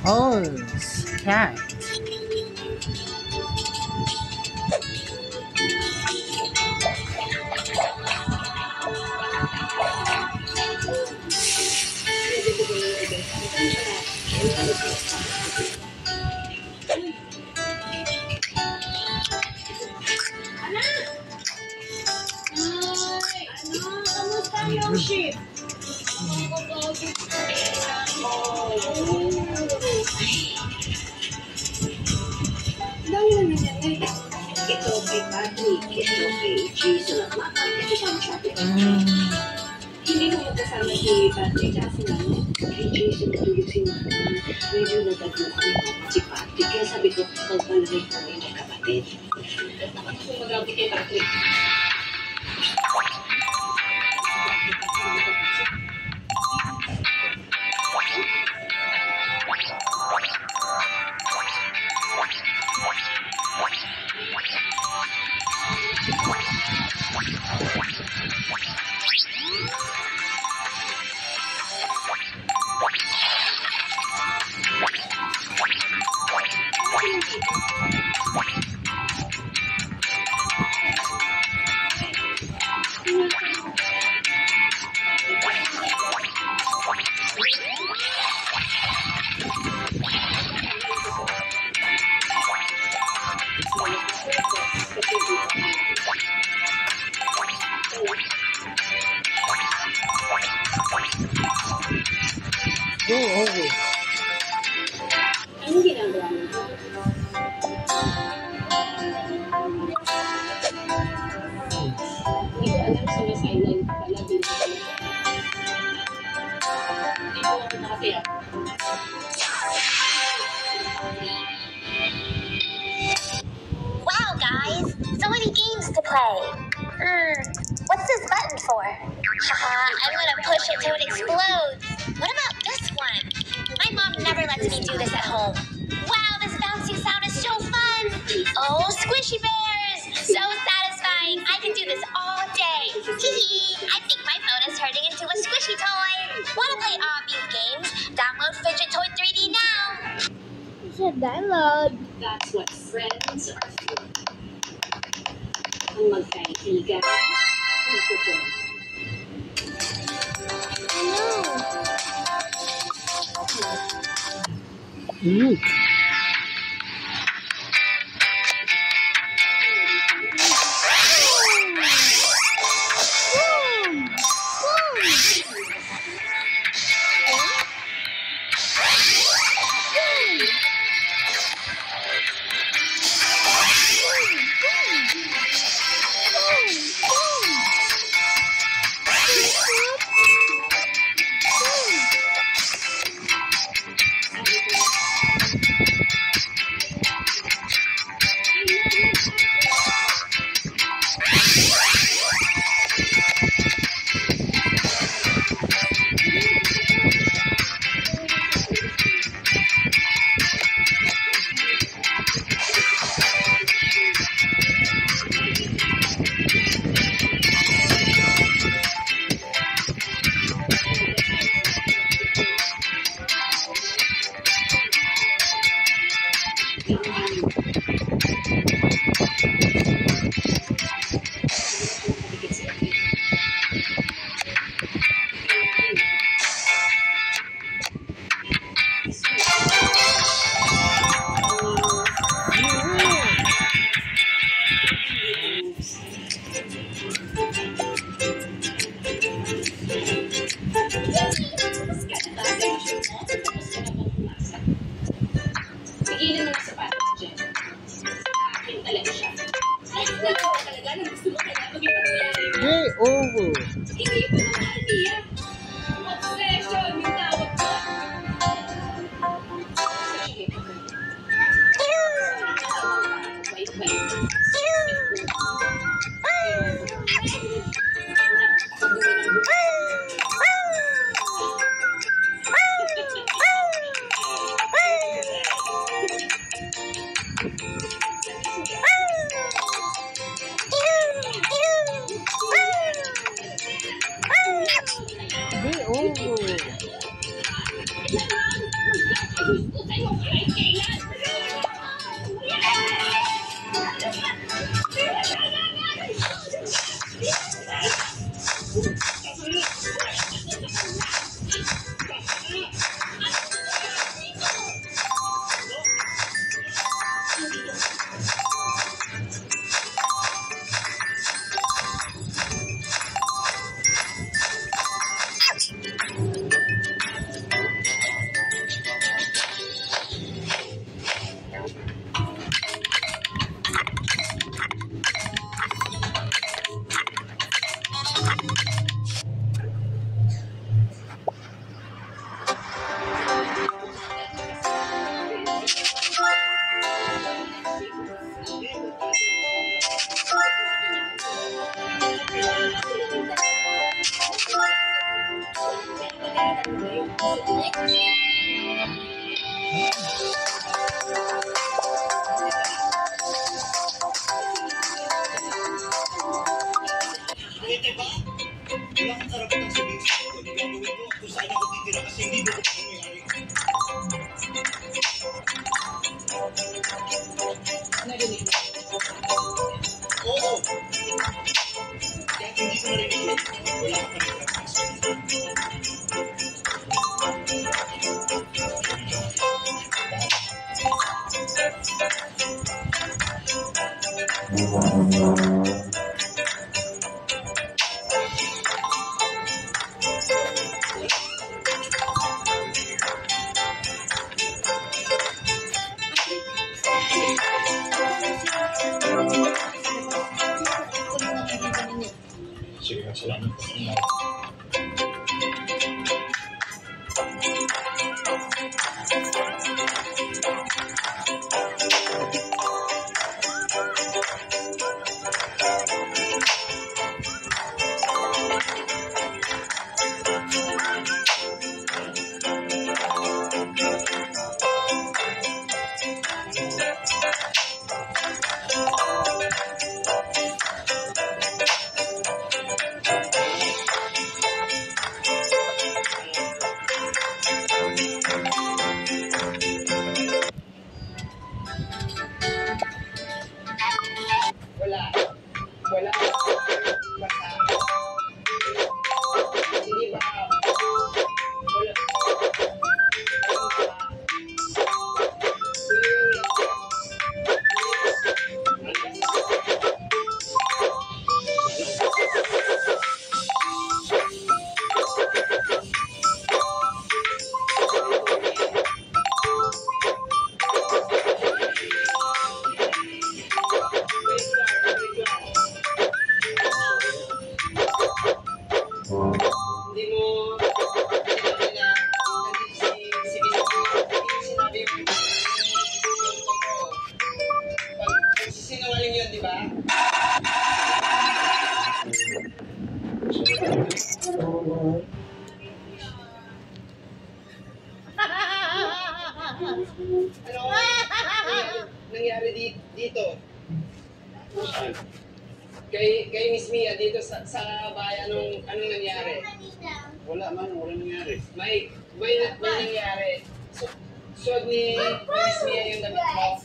Oh, cat. Yoshi. Dami naman yan eh. Ito kay Patrick, ito kay Jason at Makan. Ito siya ang shopping. Hindi mo magkasama si Patrick at si Mano. Kay Jason ito yung si Makan. Medyo nagagluhan si Patrick. Kaya sabi ko, magpalagay kami ng kapatid. Kung mag-grabe kay Patrick. Go over. Anong ginagawa mo? Hindi ko alam sa West Island pala din. Hindi ko ako nakatira. Wow, guys! So many games to play. What's this button for? I'm gonna push it till it explodes. What about this one? My mom never lets me do this at home. Wow, this bouncy sound is so fun! Oh, squishy bears! So satisfying! I can do this all day. Hee I think my phone is turning into a squishy toy. Wanna play all these games? Download Fidget Toy 3D now. You should download. That's what friends are for. Ang magkaibigan. Pigilan mo na sa patos dyan. Akin talaga siya. Ay, nalawa talaga na gusto mo kaya mag-ipag-iyari. Go over. Hindi ko naman idea. Obsession yung tawag ko. Wait, wait. Go over. Gusto Pwede ba? Wala kang karapatang sabihin sa akin. Gagawin ko kung saan ako titira kasi hindi mo ko nangyayari. Narinig mo. Oo. Kaya hindi ko narinig yun. Wala ka pa nagkakaroon sa akin. Sige, salamat po. Wala. Wala. Basta. Hindi ba? Wala. Hindi mo sinabi na hindi sinabi yung totoo. Pagsisinungaling yun, di ba? Ano nangyari dito? Kay Miss Mia dito sa bahay, anong nangyari? Wala man, wala nangyari. May nangyari. Suot ni Miss Mia yung damit mo.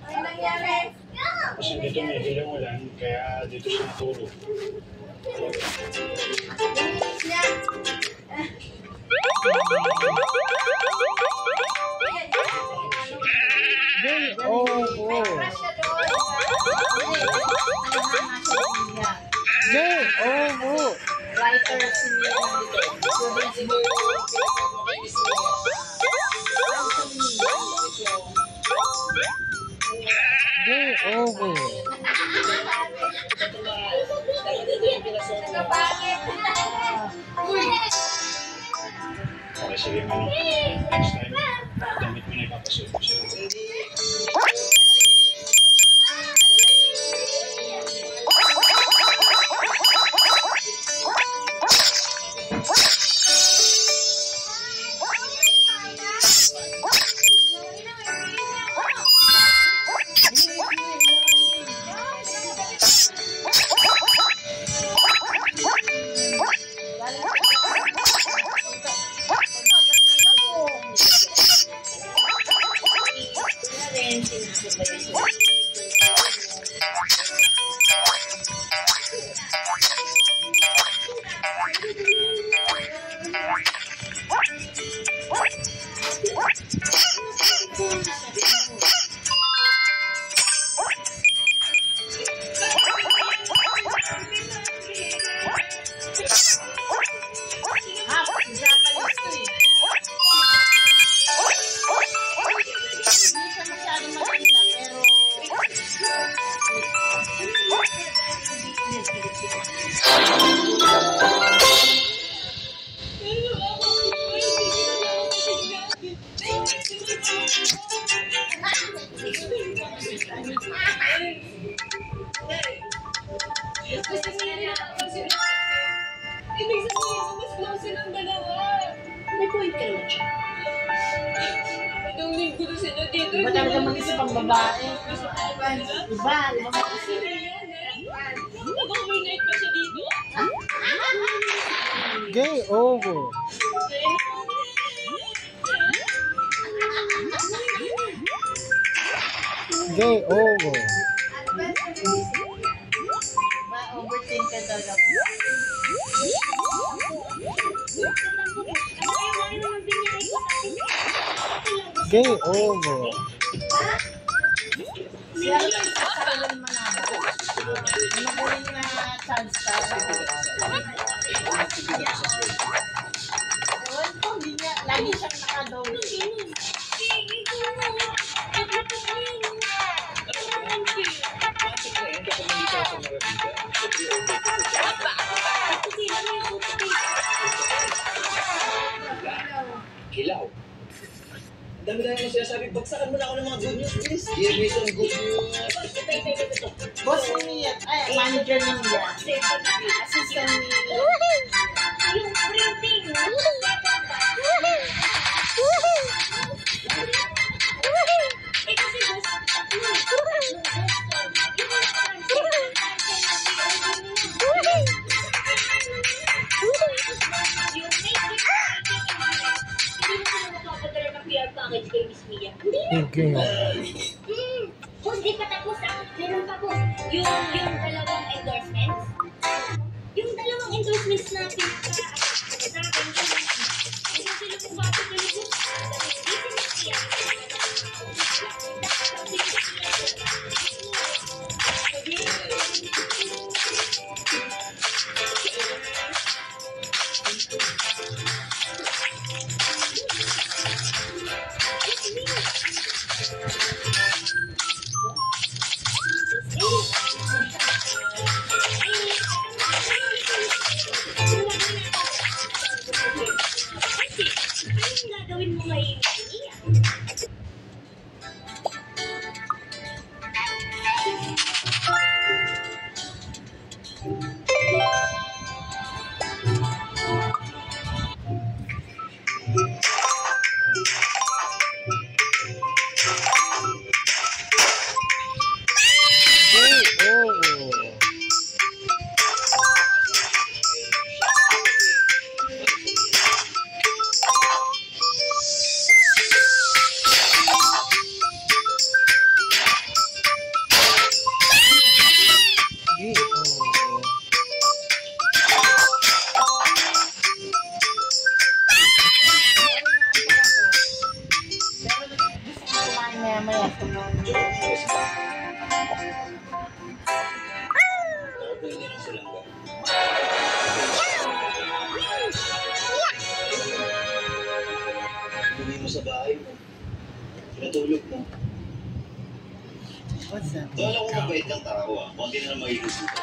Ano nangyari? Kasi dito may hilang ulan, kaya dito siya natulog. Game over. Game over. Writer si Mia nandito. Students mo yung pinapag mo kay Miss Mia. Game over. Dapat ito yung pinasok mo. Okay, sige man. Next time, damit mo na ipapasuot mo siya. Hindi. Ibig sabihin mo, mas close silang dalawa. May point ka naman siya. Ilang linggo na sila dito. Iba talaga mag-isip ang babae. Iba, iba mag-isip. Mag-overnight pa siya dito. Game over. Game over. Ma-overthink ka talaga. Game over. Siya rin ang sasalan manalo. Magaling na chance ka. Ewan ko, hindi niya. Lagi siyang nakadole. Kilaw. Dami-dami mo sinasabi, bagsakan mo na ako ng mga good news, please. Give me some good news. Boss ni Mia. Ay, manager ni Mia. Assistant ni Yung printing. Eh kasi package kay Miss Mia. Hindi na. Okay. Boss, di pa tapos ah. Meron pa po. Yung dalawang endorsements. Yung dalawang endorsements na pinaka-sa akin. Yung sila po papatuloy ko. Hindi si Miss Mia. Anong gagawin mo kay Mia? Game over. Game over. pero gusto ko kumain maya-maya. Nakapuli niya ng silangga. Dumi mo sa bahay mo. Pinatulog mo. What's that? Kala ko mabait ang tao ah. Kunti na lang makikisuta.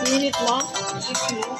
Minute mo? Isipin mo,